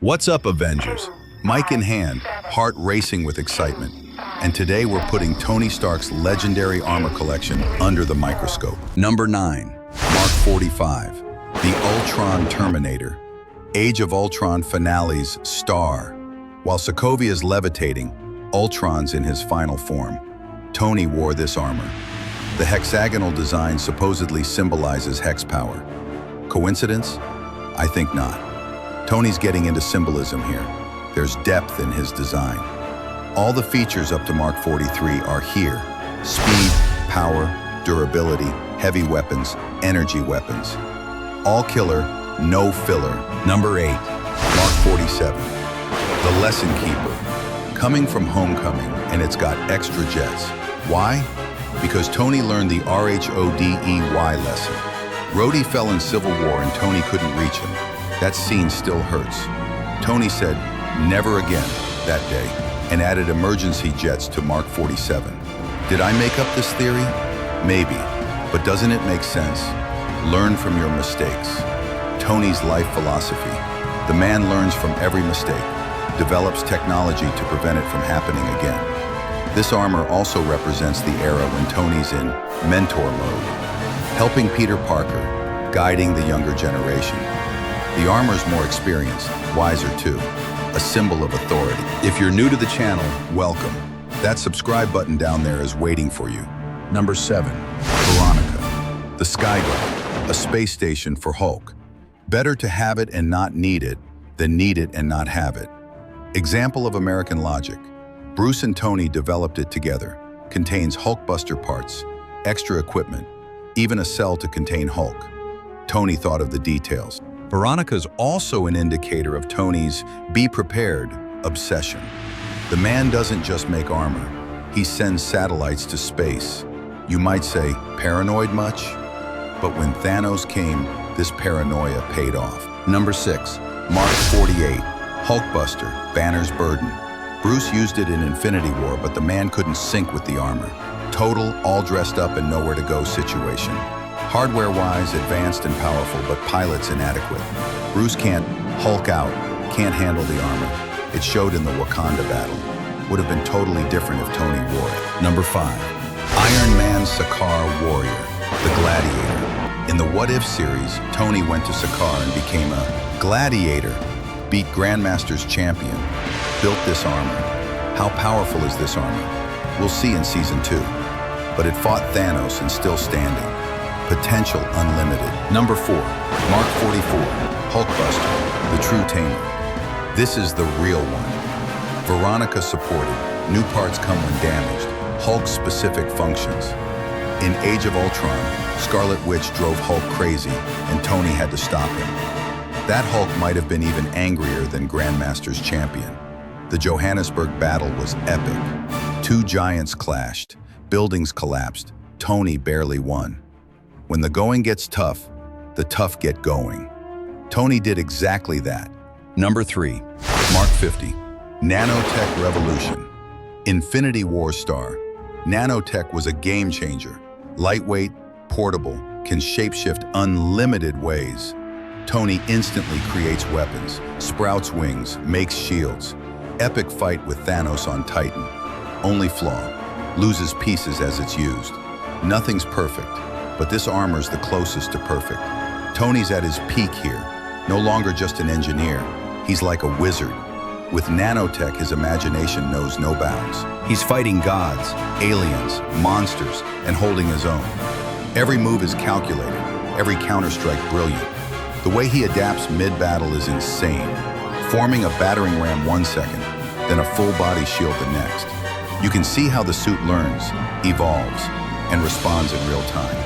What's up, Avengers? Mic in hand, heart racing with excitement. And today we're putting Tony Stark's legendary armor collection under the microscope. Number 9, Mark 45, the Ultron Terminator. Age of Ultron finale's star. While Sokovia's levitating, Ultron's in his final form. Tony wore this armor. The hexagonal design supposedly symbolizes hex power. Coincidence? I think not. Tony's getting into symbolism here. There's depth in his design. All the features up to Mark 43 are here. Speed, power, durability, heavy weapons, energy weapons. All killer, no filler. Number 8, Mark 47, the Lesson Keeper. Coming from Homecoming, and it's got extra jets. Why? Because Tony learned the RHODEY lesson. Rhodey fell in Civil War and Tony couldn't reach him. That scene still hurts. Tony said, "Never again," that day, and added emergency jets to Mark 47. Did I make up this theory? Maybe, but doesn't it make sense? Learn from your mistakes. Tony's life philosophy. The man learns from every mistake, develops technology to prevent it from happening again. This armor also represents the era when Tony's in mentor mode, helping Peter Parker, guiding the younger generation. The armor's more experienced, wiser too, a symbol of authority. If you're new to the channel, welcome. That subscribe button down there is waiting for you. Number 7, Veronica, the Sky Guard, a space station for Hulk. Better to have it and not need it than need it and not have it. Example of American logic. Bruce and Tony developed it together. Contains Hulkbuster parts, extra equipment, even a cell to contain Hulk. Tony thought of the details. Veronica's also an indicator of Tony's be prepared obsession. The man doesn't just make armor, he sends satellites to space. You might say, paranoid much? But when Thanos came, this paranoia paid off. Number 6, Mark 48, Hulkbuster, Banner's burden. Bruce used it in Infinity War, but the man couldn't sync with the armor. Total, all dressed up and nowhere to go situation. Hardware-wise, advanced and powerful, but pilots inadequate. Bruce can't Hulk out, can't handle the armor. It showed in the Wakanda battle. Would have been totally different if Tony wore it. Number 5, Iron Man Sakaar Warrior, the Gladiator. In the What If series, Tony went to Sakaar and became a gladiator, beat Grandmaster's champion, built this armor. How powerful is this armor? We'll see in Season 2. But it fought Thanos and still standing. Potential unlimited. Number 4, Mark 44, Hulkbuster, the true tamer. This is the real one. Veronica supported. New parts come when damaged. Hulk-specific functions. In Age of Ultron, Scarlet Witch drove Hulk crazy, and Tony had to stop him. That Hulk might have been even angrier than Grandmaster's champion. The Johannesburg battle was epic. 2 giants clashed, buildings collapsed, Tony barely won. When the going gets tough, the tough get going. Tony did exactly that. Number 3, Mark 50, Nanotech Revolution. Infinity War star. Nanotech was a game changer. Lightweight, portable, can shapeshift unlimited ways. Tony instantly creates weapons, sprouts wings, makes shields. Epic fight with Thanos on Titan. Only flaw, loses pieces as it's used. Nothing's perfect, but this armor's the closest to perfect. Tony's at his peak here, no longer just an engineer. He's like a wizard. With nanotech, his imagination knows no bounds. He's fighting gods, aliens, monsters, and holding his own. Every move is calculated, every counterstrike brilliant. The way he adapts mid-battle is insane, forming a battering ram 1 second, then a full-body shield the next. You can see how the suit learns, evolves, and responds in real time.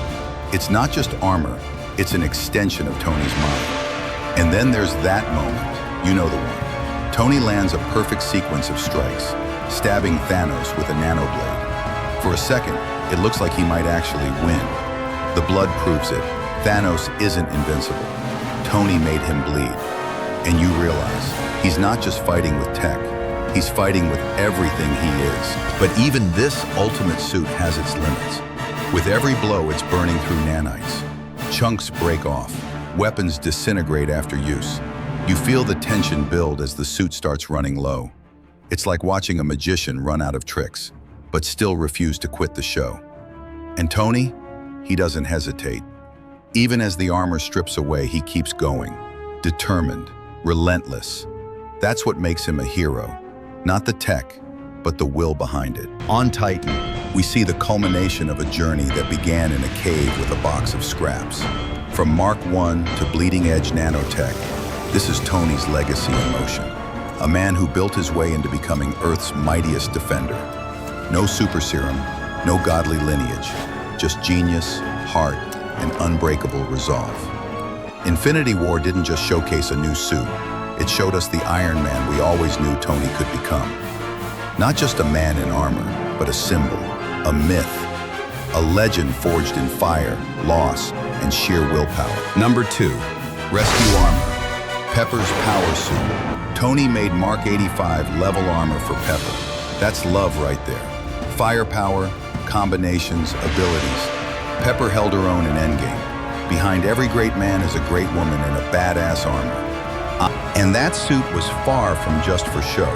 It's not just armor, it's an extension of Tony's mind. And then there's that moment, you know the one. Tony lands a perfect sequence of strikes, stabbing Thanos with a nanoblade. For a second, it looks like he might actually win. The blood proves it. Thanos isn't invincible. Tony made him bleed. And you realize, he's not just fighting with tech, he's fighting with everything he is. But even this ultimate suit has its limits. With every blow, it's burning through nanites. Chunks break off. Weapons disintegrate after use. You feel the tension build as the suit starts running low. It's like watching a magician run out of tricks, but still refuse to quit the show. And Tony? He doesn't hesitate. Even as the armor strips away, he keeps going. Determined, relentless. That's what makes him a hero. Not the tech, but the will behind it. On Titan, we see the culmination of a journey that began in a cave with a box of scraps. From Mark I to bleeding-edge nanotech, this is Tony's legacy in motion. A man who built his way into becoming Earth's mightiest defender. No super serum, no godly lineage, just genius, heart, and unbreakable resolve. Infinity War didn't just showcase a new suit, it showed us the Iron Man we always knew Tony could become. Not just a man in armor, but a symbol, a myth, a legend forged in fire, loss, and sheer willpower. Number 2, rescue armor. Pepper's power suit. Tony made Mark 85 level armor for Pepper. That's love right there. Firepower, combinations, abilities. Pepper held her own in Endgame. Behind every great man is a great woman in a badass armor. And that suit was far from just for show.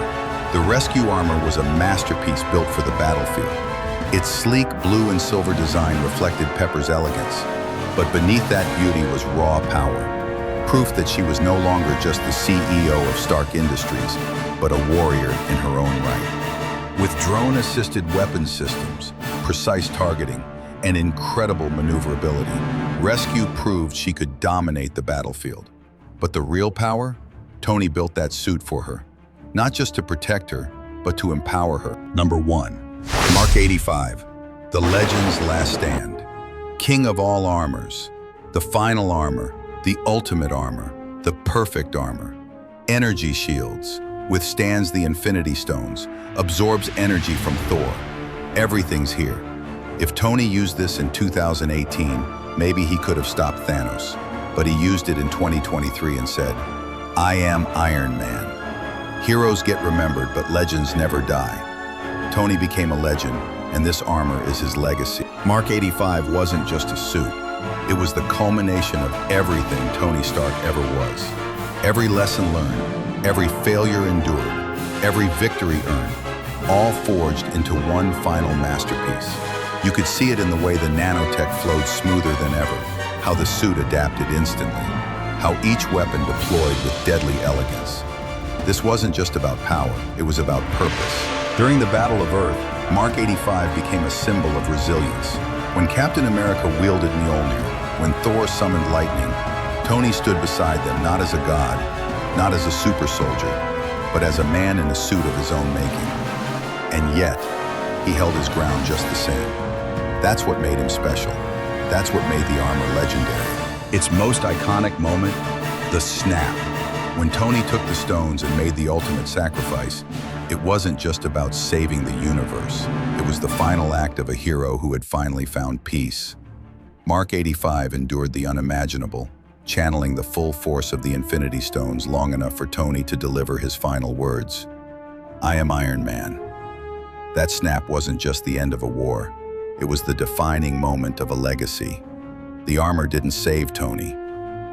The rescue armor was a masterpiece built for the battlefield. Its sleek blue and silver design reflected Pepper's elegance, but beneath that beauty was raw power. Proof that she was no longer just the CEO of Stark Industries, but a warrior in her own right. With drone-assisted weapon systems, precise targeting, and incredible maneuverability, Rescue proved she could dominate the battlefield. But the real power? Tony built that suit for her. Not just to protect her, but to empower her. Number 1, Mark 85, the legend's last stand. King of all armors, the final armor, the ultimate armor, the perfect armor. Energy shields, withstands the Infinity Stones, absorbs energy from Thor. Everything's here. If Tony used this in 2018, maybe he could have stopped Thanos. But he used it in 2023 and said, "I am Iron Man." Heroes get remembered, but legends never die. Tony became a legend, and this armor is his legacy. Mark 85 wasn't just a suit. It was the culmination of everything Tony Stark ever was. Every lesson learned, every failure endured, every victory earned, all forged into one final masterpiece. You could see it in the way the nanotech flowed smoother than ever, how the suit adapted instantly, how each weapon deployed with deadly elegance. This wasn't just about power, it was about purpose. During the Battle of Earth, Mark 85 became a symbol of resilience. When Captain America wielded Mjolnir, when Thor summoned lightning, Tony stood beside them not as a god, not as a super soldier, but as a man in a suit of his own making. And yet, he held his ground just the same. That's what made him special. That's what made the armor legendary. Its most iconic moment, the snap. When Tony took the stones and made the ultimate sacrifice, it wasn't just about saving the universe. It was the final act of a hero who had finally found peace. Mark 85 endured the unimaginable, channeling the full force of the Infinity Stones long enough for Tony to deliver his final words. "I am Iron Man." That snap wasn't just the end of a war. It was the defining moment of a legacy. The armor didn't save Tony.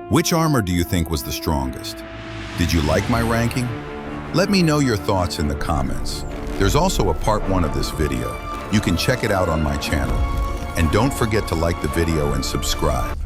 Which armor do you think was the strongest? Did you like my ranking? Let me know your thoughts in the comments. There's also a part 1 of this video. You can check it out on my channel. And don't forget to like the video and subscribe.